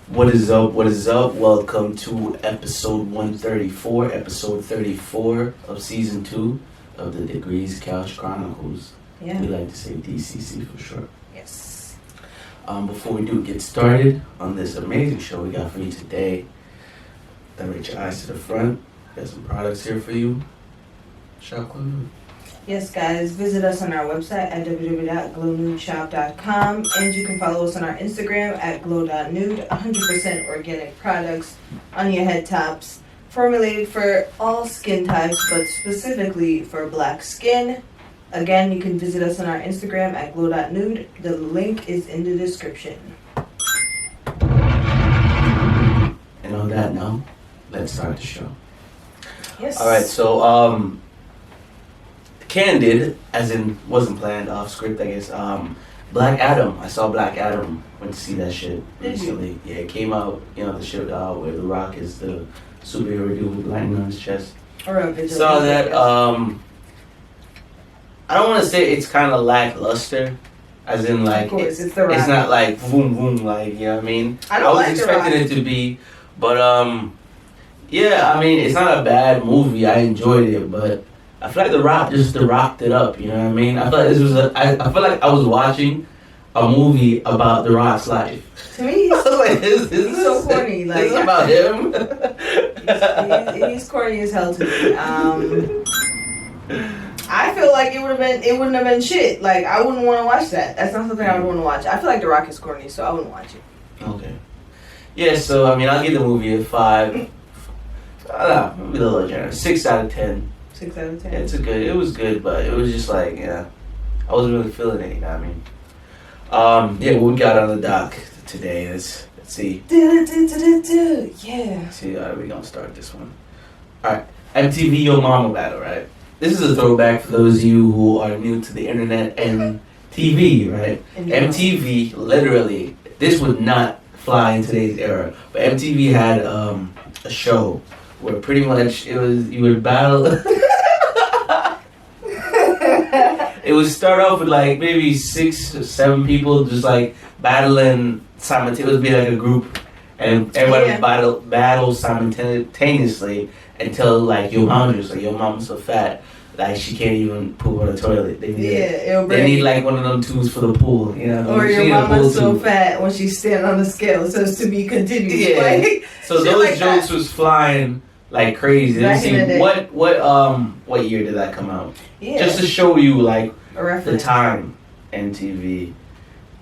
What is up? What is up? Welcome to episode 134, episode 34 of season 2 of the Degrees Couch Chronicles. Yeah. We like to say DCC for short. Yes. Before we do get started on this amazing show we got for you today, direct your eyes to the front. Got some products here for you. Shopclub. Yes, guys. Visit us on our website at www.glownudeshop.com, and you can follow us on our Instagram at glow.nude. 100% organic products on your head tops, formulated for all skin types, but specifically for black skin. Again, you can visit us on our Instagram at glow.nude. The link is in the description. And on that note, let's start the show. Yes. All right, so candid, as in wasn't planned, off script, I guess. Black Adam. I saw Black Adam. Went to see that shit recently. Yeah, it came out. You know the shit where The Rock is the superhero dude with lightning on his chest. Saw that. I don't want to say it's kind of lackluster, as in like of course, it's The Rock. It's not like boom boom like you know what I mean. I was like expecting The Rock. it to be, but yeah, I mean it's not a bad movie. I enjoyed it, but I feel like The Rock just rocked it up. You know what I mean? I feel like this was I feel like I was watching a movie about The Rock's life. To me, I was like, he's so corny. Like, this is about him. he's corny as hell to me. I feel like it wouldn't have been shit. Like, I wouldn't want to watch that. That's not something I would want to watch. I feel like The Rock is corny, so I wouldn't watch it. Okay. Yeah, so I mean, I'll give the movie a 5. I don't know, maybe a little generous. 6 out of 10. 6 out of 10. Yeah, it was good, but it was just like, yeah, I wasn't really feeling it, you know what I mean? Yeah, what we got on the dock today is, let's see. Yeah. See, how are we gonna start this one? Alright, MTV Yo Momma battle, right? This is a throwback for those of you who are new to the internet and TV, right? MTV, literally, this would not fly in today's era, but MTV had a show where pretty much you would battle. It would start off with like maybe 6 or 7 people just like battling simultaneously. It would be like a group, and everybody would battle simultaneously until like your mama's so fat like she can't even poop on the toilet. They need like one of them tubes for the pool, you know. Or your mama's so fat when she's standing on the scale, so it's to be continued. Yeah. Like, so those like jokes was flying like crazy. Let's see what year did that come out? Yeah. Just to show you like the time, MTV,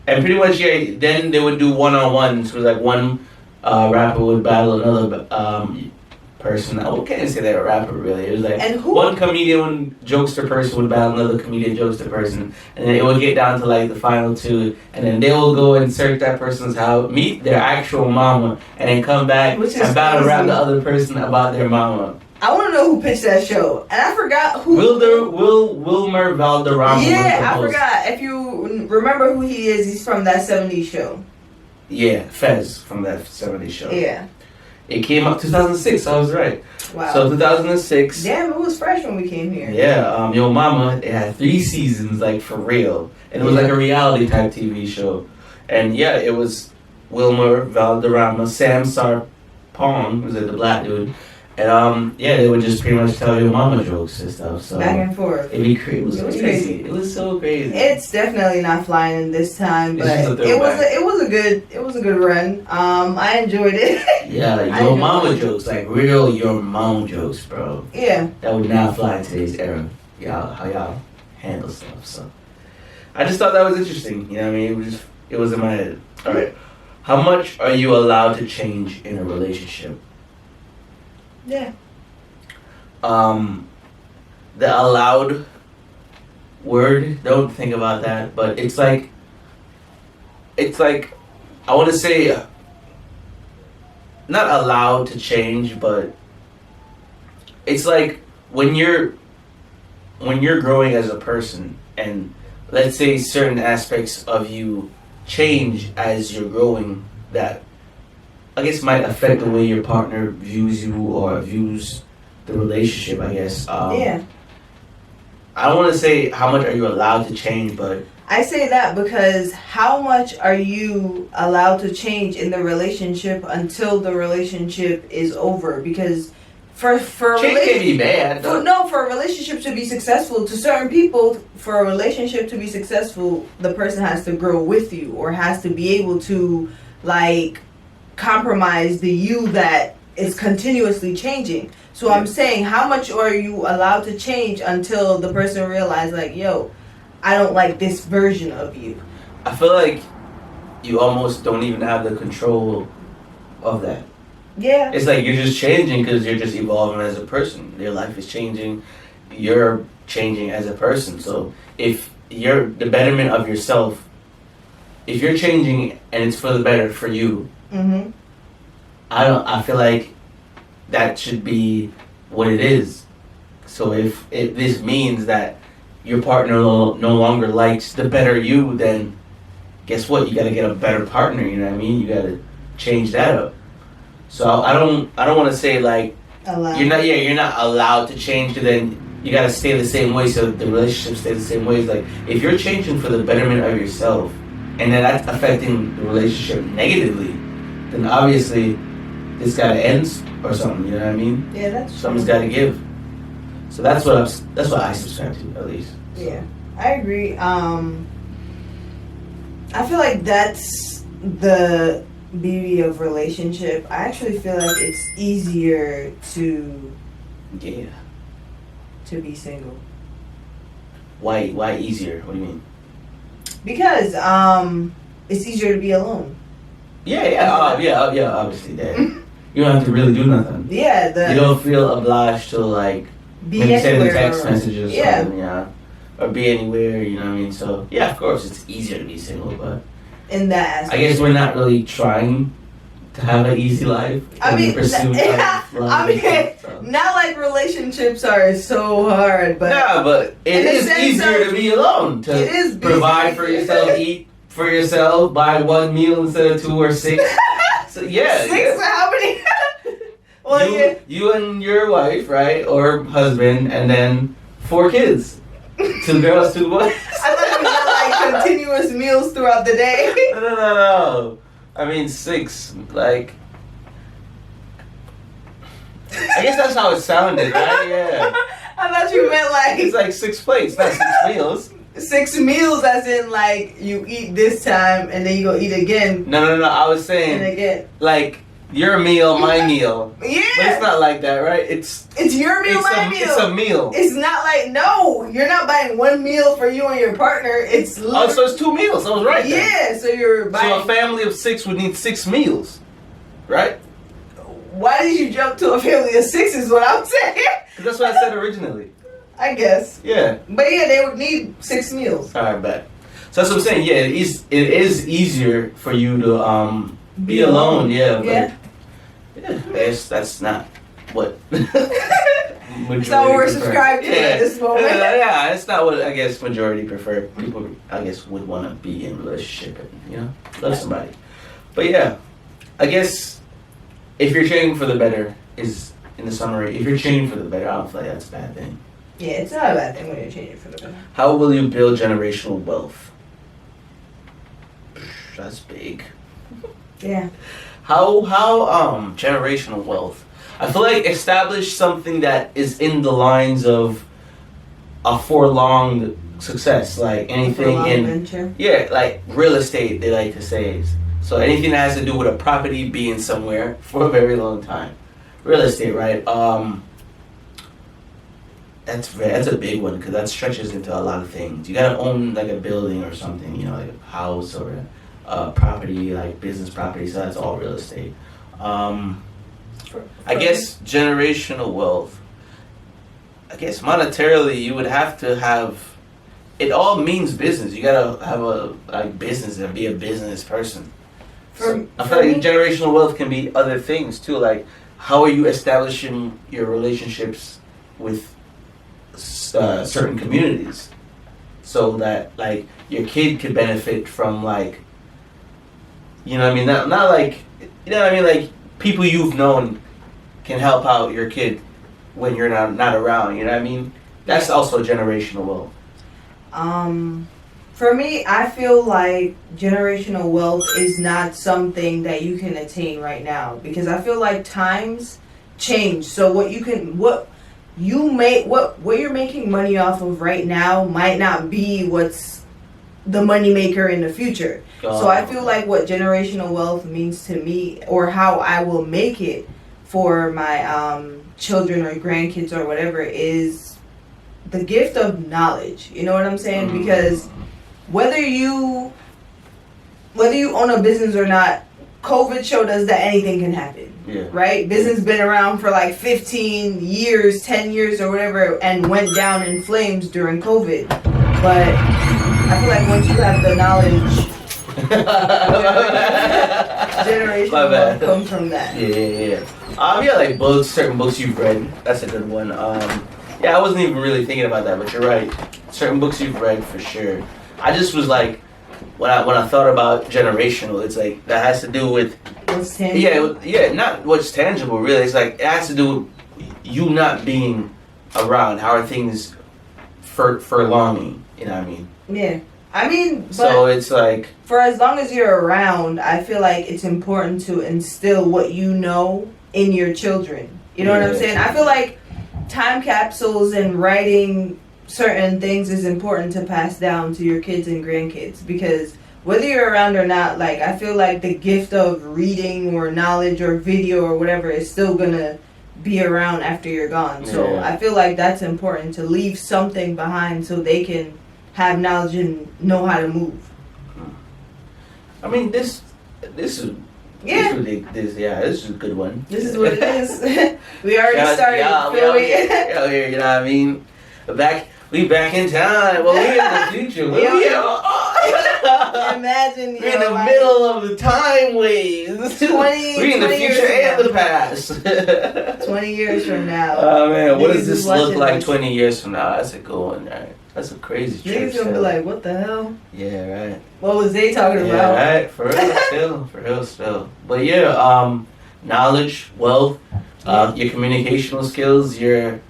and pretty much then they would do one-on-ones. So like one rapper would battle another person. I can't say they were a rapper really. It was like one comedian, jokester person would battle another comedian, jokester person, and then it would get down to like the final 2, and then they will go and search that person's house, meet their actual mama, and then come back and battle around the other person about their mama. I want to know who pitched that show, and I forgot who. Wilmer Valderrama. Yeah, I forgot. If you remember who he is, he's from that 70s show. Yeah, Fez from that 70s show. Yeah. It came out 2006, I was right. Wow. So 2006. Damn, it was fresh when we came here. Yeah, Yo Momma, it had 3 seasons, like for real. And it was like a reality type TV show. And yeah, it was Wilmer Valderrama, Sam Sarpong, was it the black dude? And yeah, they would just pretty much tell Yo Momma jokes and stuff. So back and forth. It'd be crazy. It was crazy. It was so crazy. It's definitely not flying this time, but it was a good run. I enjoyed it. Yeah, Yo Momma jokes, like real Your Mom jokes, bro. Yeah. That would not fly in today's era. How y'all handle stuff. So I just thought that was interesting. You know what I mean? It was in my head. All right. How much are you allowed to change in a relationship? Yeah. The allowed word, don't think about that, but it's like I want to say not allowed to change, but it's like when you're growing as a person, and let's say certain aspects of you change as you're growing, that I guess might affect the way your partner views you or views the relationship, I guess. Yeah. I don't want to say how much are you allowed to change, but I say that because how much are you allowed to change in the relationship until the relationship is over? Because for Change can be bad. for a relationship to be successful, to certain people, for a relationship to be successful, the person has to grow with you or has to be able to like compromise the you that is continuously changing. So I'm saying, how much are you allowed to change until the person realizes, like, yo, I don't like this version of you? I feel like you almost don't even have the control of that. Yeah. It's like you're just changing because you're just evolving as a person. Your life is changing. You're changing as a person. So if you're the betterment of yourself, if you're changing and it's for the better for you, Mm-hmm. I feel like that should be what it is. So if this means that your partner no longer likes the better you, then guess what? You got to get a better partner. You know what I mean? You got to change that up. So I don't want to say like you're not allowed to change. Then you got to stay the same way so the relationship stays the same way. It's like if you're changing for the betterment of yourself, and then that's affecting the relationship negatively, then obviously this got to end or something. You know what I mean? Yeah, that's something's got to give. So that's what I subscribe to, at least. So. Yeah, I agree. I feel like that's the beauty of relationship. I actually feel like it's easier to be single. Why easier? What do you mean? Because it's easier to be alone. Yeah, obviously that. You don't have to really do nothing. Yeah, you don't feel obliged to like maybe send a text message or something, or be anywhere, you know what I mean? So yeah, of course it's easier to be single, but in that aspect, I guess we're not really trying to have an easy life. I mean, not like relationships are so hard, but yeah, but it is easier to be alone. To it is provide for yourself, eat for yourself, buy one meal instead of 2 or 6. So yeah, 6 for how many? Well, you and your wife, right, or husband, and then 4 kids. 2 girls, 2 boys. I thought it was like continuous meals throughout the day. No. I mean 6, like. I guess that's how it sounded, right? Yeah. I thought you meant like. It's like 6 plates, not 6 meals. 6 meals, as in like you eat this time and then you go eat again. No. I was saying. And again. Like. Your meal, my meal. Yeah. But it's not like that, right? It's your meal, my meal. It's a meal. It's not like, no, you're not buying one meal for you and your partner. It's so it's 2 meals. I was right. Yeah, then. So you're buying. So a family of 6 would need 6 meals, right? Why did you jump to a family of 6 is what I'm saying. Because that's what I said originally. I guess. Yeah. But yeah, they would need 6 meals. All right, bet. So that's what I'm saying. Yeah, it is easier for you to be alone. Yeah. Yeah. That's not what. That's not what we're subscribed to at this moment. Yeah, it's not what I guess majority prefer. People, I guess, would want to be in a relationship and love somebody. But yeah, I guess if you're changing for the better is in the summary. If you're changing for the better, I don't feel like that's a bad thing. Yeah, it's not a bad thing when you're changing for the better. How will you build generational wealth? That's big. Yeah. How generational wealth? I feel like establish something that is in the lines of a forlong success, like anything in venture. Yeah, like real estate. They like to say so anything that has to do with a property being somewhere for a very long time. Real estate, right? That's a big one because that stretches into a lot of things. You gotta own like a building or something, like a house or property, like business property, so that's all real estate. I guess generational wealth. I guess monetarily you would have to have, it all means business. You gotta have a business and be a business person. I feel like generational wealth can be other things too, like how are you establishing your relationships with certain communities so that like your kid could benefit from like, you know what I mean? Not like, you know what I mean? Like people you've known can help out your kid when you're not around. You know what I mean? That's also generational wealth. For me, I feel like generational wealth is not something that you can attain right now because I feel like times change. So what you're making money off of right now might not be what's the money maker in the future. So I feel like what generational wealth means to me, or how I will make it for my children or grandkids or whatever, is the gift of knowledge. You know what I'm saying? Because whether you own a business or not, COVID showed us that anything can happen. Yeah. Right? Business been around for like 15 years, 10 years or whatever, and went down in flames during COVID. But I feel like once you have the knowledge, generational wealth comes from that. Yeah. Like books, certain books you've read. That's a good one. Yeah, I wasn't even really thinking about that, but you're right. Certain books you've read for sure. I just was like, when I thought about generational, it's like that has to do with what's tangible. Yeah, not what's tangible really. It's like it has to do with you not being around. How are things for longing? You know what I mean? Yeah. I mean, but so it's like for as long as you're around, I feel like it's important to instill what you know in your children. You know what I'm saying? I feel like time capsules and writing certain things is important to pass down to your kids and grandkids, because whether you're around or not, like, I feel like the gift of reading or knowledge or video or whatever is still gonna be around after you're gone. So I feel like that's important, to leave something behind so they can have knowledge and know how to move. I mean, this is this is a good one. This is what it is. We already started. Yeah, you know what I mean? We back in time. Well, we're in the future. Imagine we're in the middle of the time wave. We're in the future and the past. 20 years from now. Oh man, what does this look like 20 years from now? That's a good one, right? That's a crazy trip. Niggas gonna be like, what the hell? Yeah, right. What was they talking about? Yeah, right. For real, still. But yeah, knowledge, wealth, your communicational skills, your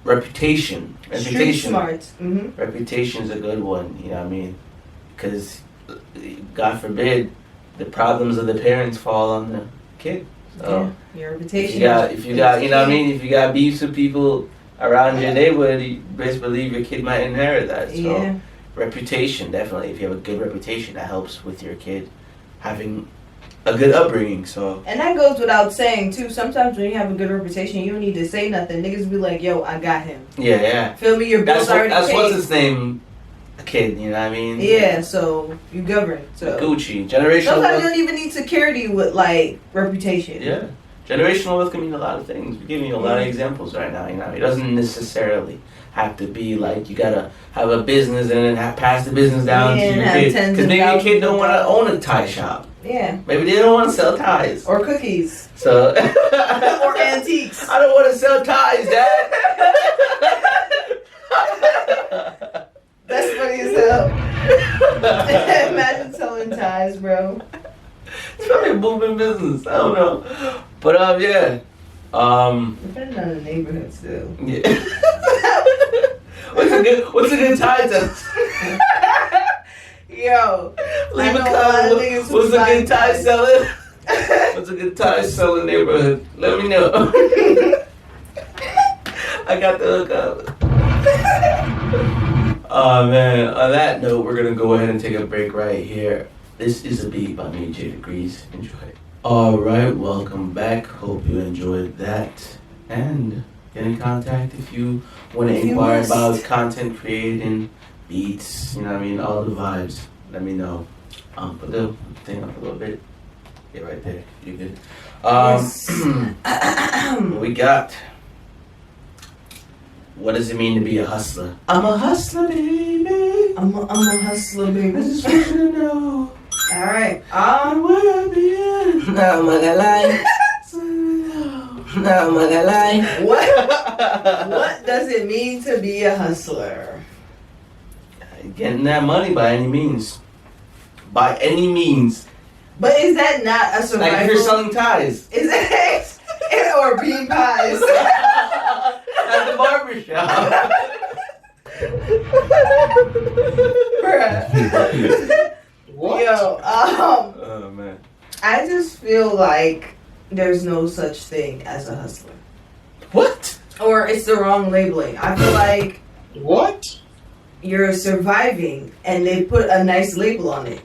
reputation. Street smarts. Mm-hmm. Reputation's a good one. You know what I mean? Because God forbid, the problems of the parents fall on the kid. So your reputation. If you got, you know what I mean? If you got beefs with people around your neighborhood, you best believe your kid might inherit that. So reputation, definitely. If you have a good reputation, that helps with your kid having a good upbringing. So, and that goes without saying too. Sometimes when you have a good reputation, you don't need to say nothing. Niggas be like, "Yo, I got him." Yeah. Feel me? Your bills already paid. That's what's his name. A kid, you know what I mean? Yeah. So you govern. So Gucci, generational. Sometimes you don't even need security with like reputation. Yeah. Generational wealth can mean a lot of things. We're giving you a lot of examples right now. You know, it doesn't necessarily have to be like you gotta have a business and then pass the business down to your kid. Because maybe your kid don't want to own a tie shop. Yeah. Maybe they don't want to sell ties. Or cookies. So. Or antiques. I don't want to sell ties, Dad. That's funny as hell. Imagine selling ties, bro. It's probably a booming business. I don't know. But yeah. Depending on the neighborhood still. Yeah. What's a good tie test? Yo. Leave a comment. What's a good tie selling? What's a good tie selling neighborhood? Let me know. I got the hook up. Oh man. On that note, we're gonna go ahead and take a break right here. This is a beat by me, J Degrees. Enjoy. Alright, welcome back. Hope you enjoyed that. And get in contact if you want to inquire about content creating, beats, you know what I mean, all the vibes. Let me know. Put the thing up a little bit. Yeah, right there. You good? What we got? What does it mean to be a hustler? I'm a hustler, baby. I'm a hustler, baby. I just want you to know. Alright. Where I've been. Now I'm gonna lie. Now I'm gonna lie. What does it mean to be a hustler? Getting that money by any means. By any means. But is that not a survival? Like if you're selling ties. Is it? Or bean pies. At the barbershop. Bruh. What? Yo, Oh man. I just feel like there's no such thing as a hustler. What? Or it's the wrong labeling. I feel like What? you're surviving and they put a nice label on it.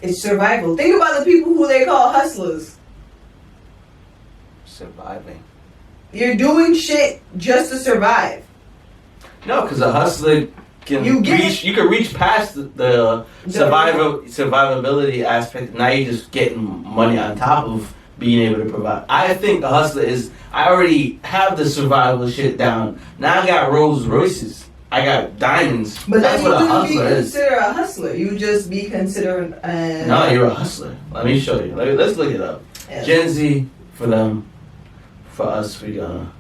It's survival. Think about the people who they call hustlers. Surviving. You're doing shit just to survive. No, because a hustler can You can reach past the survivability aspect. Now you're just getting money on top of being able to provide. I think a hustler is. I already have the survival shit down. Now I got Rolls Royces. I got diamonds. But That's then what a you wouldn't be hustler is. considered a hustler. You just be considered. No, you're a hustler. Let me show you. Let's look it up. Yeah. Gen Z for them. For us, we gonna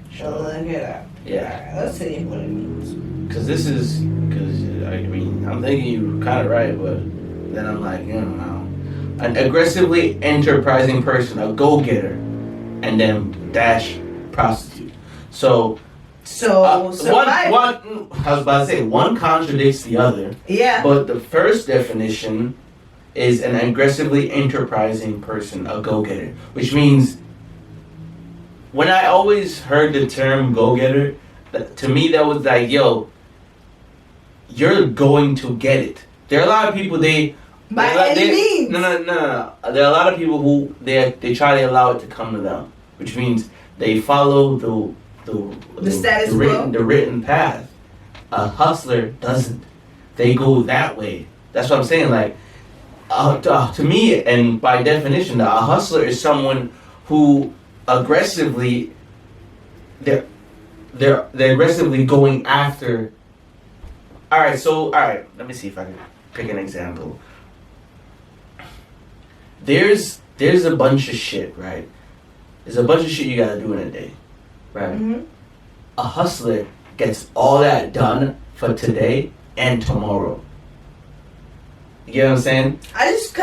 So show. look at that. Yeah. Alright, let's see what it means. Because I mean, I'm thinking you're kind of right, but then I'm like, an aggressively enterprising person, a go-getter, and then dash prostitute. So, survive. one, I was about to say, one contradicts the other, Yeah. but the first definition is an aggressively enterprising person, a go-getter, which means when I always heard the term go-getter, to me that was like, yo, you're going to get it. There are a lot of people By any means. No. There are a lot of people who they try to allow it to come to them, which means they follow the status written, quo. the written path. A hustler doesn't. They go that way. That's what I'm saying. Like, to me, and by definition, a hustler is someone who aggressively they're aggressively going after. All right, let me see if I can pick an example. There's a bunch of shit, right? There's a bunch of shit you gotta do in a day, right? Mm-hmm. A hustler gets all that done for today and tomorrow. You get what I'm saying? I just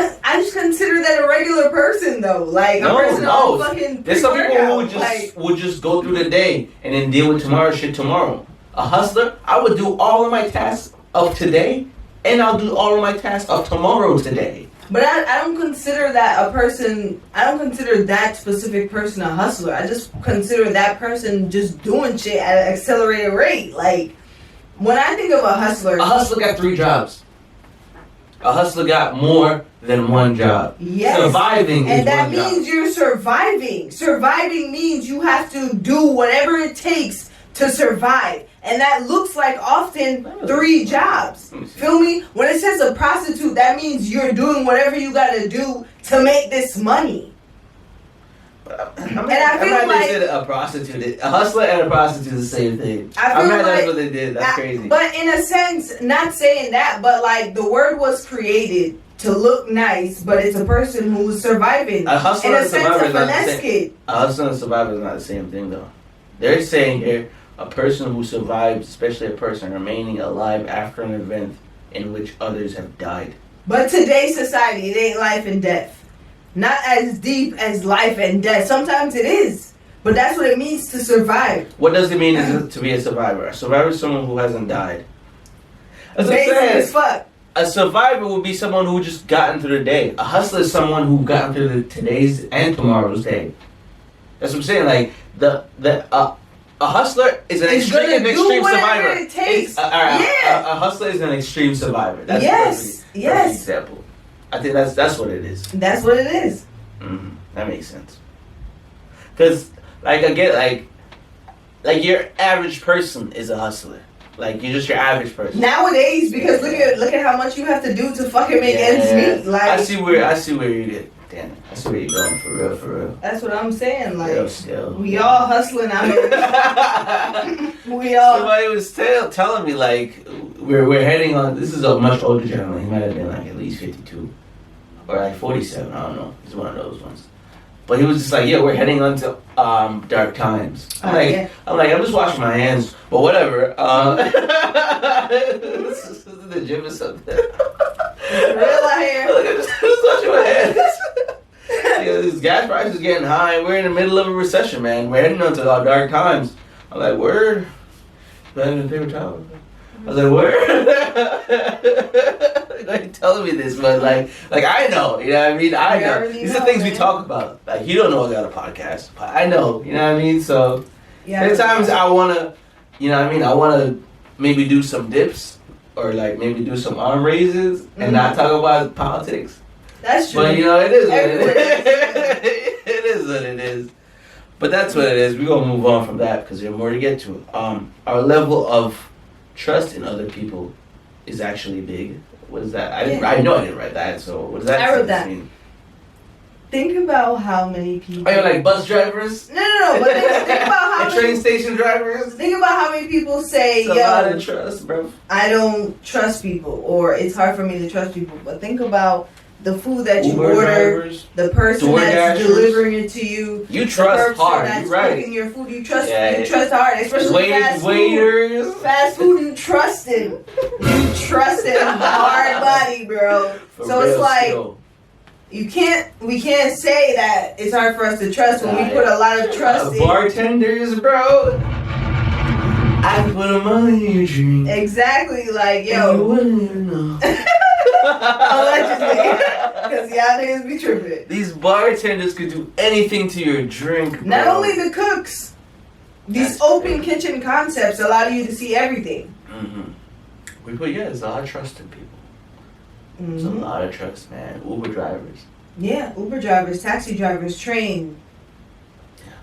consider that a regular person though, like a person on fucking. There's some people who pre-workout, would just go through the day and then deal with tomorrow's shit tomorrow. A hustler, I would do all of my tasks of today, and I'll do all of my tasks of tomorrow today. But I don't consider that a person. I don't consider that specific person a hustler. I just consider that person just doing shit at an accelerated rate. Like when I think of a hustler got 3 jobs. A hustler got more than one job. Yes. Surviving and is that one job. means you're surviving. Surviving means you have to do whatever it takes to survive. And that looks like often 3 jobs. Feel me? When it says a prostitute, that means you're doing whatever you gotta do to make this money. I feel mad like- they said a prostitute. A hustler and a prostitute is the same thing. I feel mad that's like what they did. That's crazy. But in a sense, not saying that, but like the word was created to look nice, but it's a person who's surviving. A hustler in a and sense, survivor a is not the finesse same. kid. A hustler and survivor is not the same thing, though. They're saying here a person who survives, especially a person remaining alive after an event in which others have died. But today's society, it ain't life and death. Not as deep as life and death. Sometimes it is. But that's what it means to survive. What does it mean to be a survivor? A survivor is someone who hasn't died. That's what I'm Basic saying. as fuck. A survivor would be someone who just gotten through the day. A hustler is someone who gotten through today's and tomorrow's day. That's what I'm saying. Like a hustler is an It's gonna do extreme whatever survivor. it takes. A hustler is an extreme survivor. That's Yes, a yes. perfect example. I think that's what it is. That's what it is. That makes sense. Cause like I get like your average person is a hustler. Like you're just your average person. Nowadays, because look at how much you have to do to fucking make ends meet. Like I see where you get. Damn, I see where you're going for real. that's what I'm saying. Like Still. we all hustling out here. We all. Somebody was telling me like we're heading on. This is a much older gentleman. He might have been like at least 52 or like 47. I don't know. He's one of those ones. But he was just like, yeah, we're heading on to dark times. I'm like, I'm just washing my hands, but whatever. This is the gym or something. Real out here. Look, I'm just washing my hands. Yeah, this gas price is getting high. We're in the middle of a recession, man. We're heading on to our dark times. I'm like, word. better than paper towels. I was like, where? Like telling me this, but like I know, you know what I mean? I know. These are things we talk about. Like, you don't know I got a podcast, but I know, you know what I mean? So, sometimes I wanna, you know what I mean? I wanna maybe do some dips or like maybe do some arm raises and not talk about politics. That's true. But you know, it is what it is. It is what it is. But that's what it is. We're gonna move on from that because there's more to get to. Our level of trust in other people is actually big. What is that? I know I didn't write that, so what does that I wrote that. mean? Think about how many people. Are you like bus drivers? No. But think about how many train station drivers. Think about how many people say, it's a lot of trust, bro. I don't trust people, or it's hard for me to trust people. But think about the food that you Uber order, drivers, the person that's delivering it to you. You trust hard. That's right. cooking your food. You trust. You trust hard, especially fast waiters. food. Fast food, you trust him. You trust him hard body, bro. So it's like. Skill. We can't say that it's hard for us to trust when we put a lot of trust in bartenders, bro. I put a money in your drink. Exactly, like yo. You wouldn't even know. Allegedly, because y'all niggas be tripping. These bartenders could do anything to your drink, bro. Not only the cooks. These open kitchen concepts allow you to see everything. There's a lot of trust in people. There's a lot of trust, man. Uber drivers. Yeah, Uber drivers, taxi drivers, train. Yeah.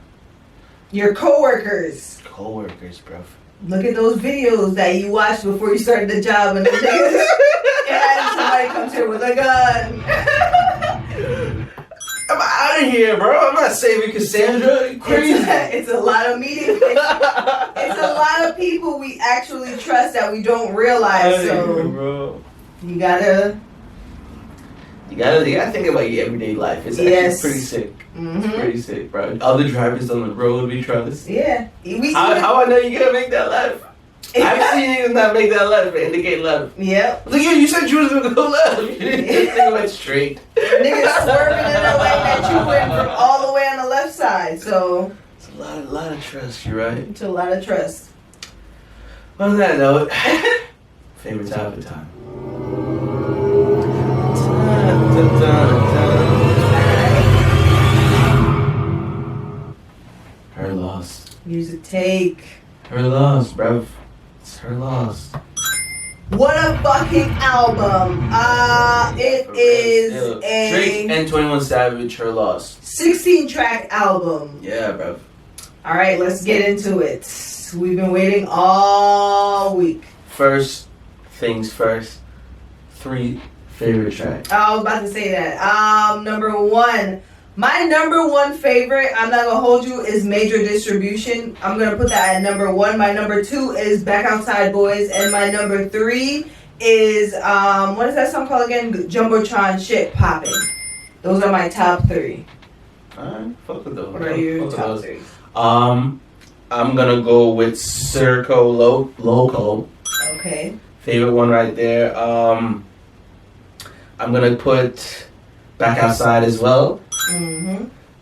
Your coworkers. Coworkers, bro. Look at those videos that you watched before you started the job, and somebody comes here with a gun. I'm out of here, bro. I'm not saving Cassandra. You crazy. It's a lot of meetings. It's a lot of people we actually trust that we don't realize. So, bro. You gotta think about your everyday life. It's actually pretty sick. It's pretty sick, bro. Other drivers on the road we trust. Yeah. How I know you're gonna make that left? I've seen you not make that left, indicate left. Yep. Like, yeah, you said you was gonna go left. You didn't went straight. Niggas swerving in the lane that you went from all the way on the left side. So it's a lot of trust. You're right. It's a lot of trust. On that note, favorite time of time. Her loss. Music take. Her loss, bruv. It's her loss. What a fucking album. It is a Drake and 21 Savage, Her Loss. 16-track album. Yeah, bruv. Alright, let's get into it. We've been waiting all week. First things first. 3 favorite tracks. I was about to say that. Number 1. My number 1 favorite, I'm not gonna hold you, is Major Distribution. I'm gonna put that at number 1. My number 2 is Back Outside Boys, and my number 3 is what is that song called again? Jumbotron Shit Poppin'. Those are my top 3. Alright, fuck with those. What are your top 3? I'm gonna go with Circo Loco. Okay. Favorite one right there. I'm gonna put Back Outside as well.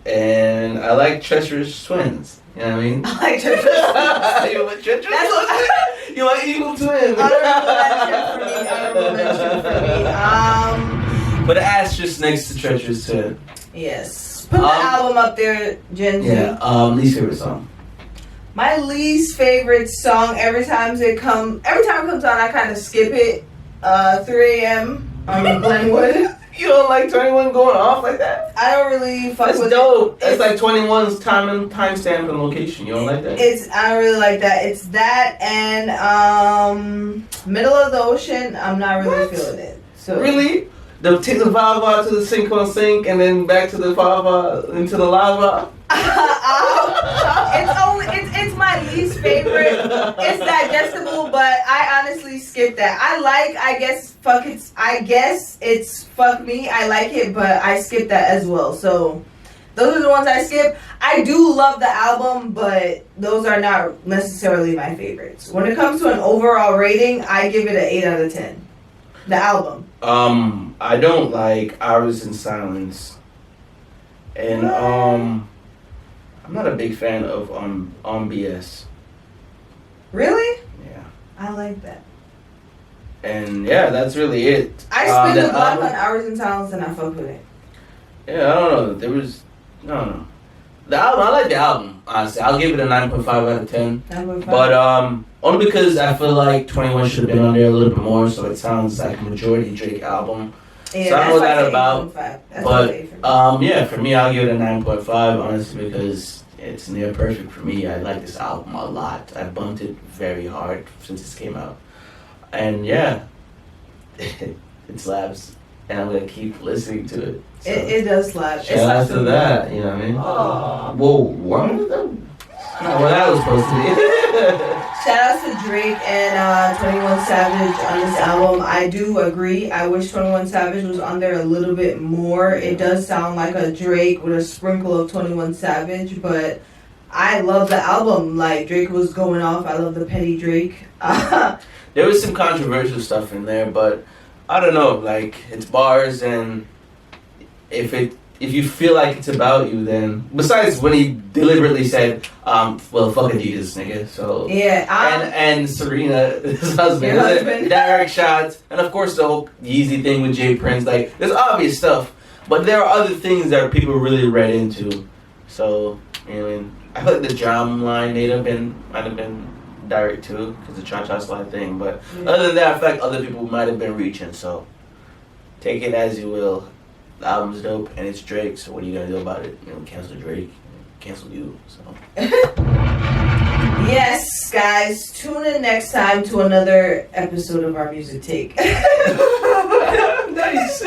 And I like Treacherous Twins. You know what I mean? I like Treacherous Twins. You want Treacherous Twins? You want Evil Twins? Honorable mention for me. Put an asterisk next to Treacherous Twins. Yes. Put the album up there, Jen. Yeah. Least favorite song. My least favorite song, every time it comes on, I kind of skip it. 3 a.m. on Glenwood. You don't like 21 going off like that? I don't really fuck with dope. it. That's like 21's timestamp and location. You don't like that? I don't really like that. It's that and Middle of the Ocean. I'm not really feeling it. So really? Take the Vava to the sink on sink and then back to the Vava into the lava? It's my least favorite. It's digestible, but I honestly skip that. I guess it's fuck me. I like it, but I skip that as well. So those are the ones I skip. I do love the album, but those are not necessarily my favorites. When it comes to an overall rating, I give it an 8 out of 10. The album. I don't like Hours in Silence. And I'm not a big fan of BS. Really? I like that. And yeah, that's really it. I spent the a lot album- on Hours and Silence and I fuck with it. Yeah, I don't know. There was, I don't know. The album, I like the album, honestly. I'll give it a 9.5 out of 10. 9.5. But only because I feel like 21 should have been on there a little bit more, so it sounds like a majority Drake album. Yeah, So I don't know what that's that why about. 8.5. That's But why 8 for me. yeah, for me, I'll give it a 9.5, honestly, because it's near perfect for me. I like this album a lot. I bumped it very hard since it came out. And yeah, it slaps. And I'm going to keep listening to it. So. It does slap. Shout out to that, you know what I mean? Aww. Whoa, what was that? Not what that was supposed to be. Shout out to Drake and 21 Savage on this album. I do agree. I wish 21 Savage was on there a little bit more. It does sound like a Drake with a sprinkle of 21 Savage, but I love the album. Like, Drake was going off. I love the petty Drake. There was some controversial stuff in there, but I don't know. Like, it's bars, and if you feel like it's about you, then besides when he deliberately said, well, fuck Adidas, nigga. So Yeah. and Serena, his husband, Your husband. direct shots, and of course the whole Yeezy thing with Jay Prince. Like, there's obvious stuff, but there are other things that people really read into. So I mean, I feel like the Jam line might have been direct too, because the cha-cha slide thing. But other than that, I feel like other people might have been reaching. So take it as you will. The album's dope, and it's Drake, so what are you gonna do about it? You know, cancel Drake, cancel you, so. Yes, guys, tune in next time to another episode of our music take. Nice.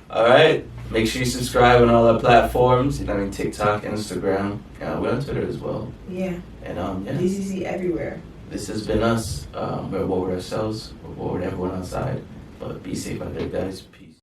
Alright, make sure you subscribe on all our platforms, you know what I mean, TikTok, Instagram, we're on Twitter as well. Yeah. And yeah. DCC everywhere. This has been us. We're over ourselves, we're over everyone outside. But be safe out there, guys. Peace.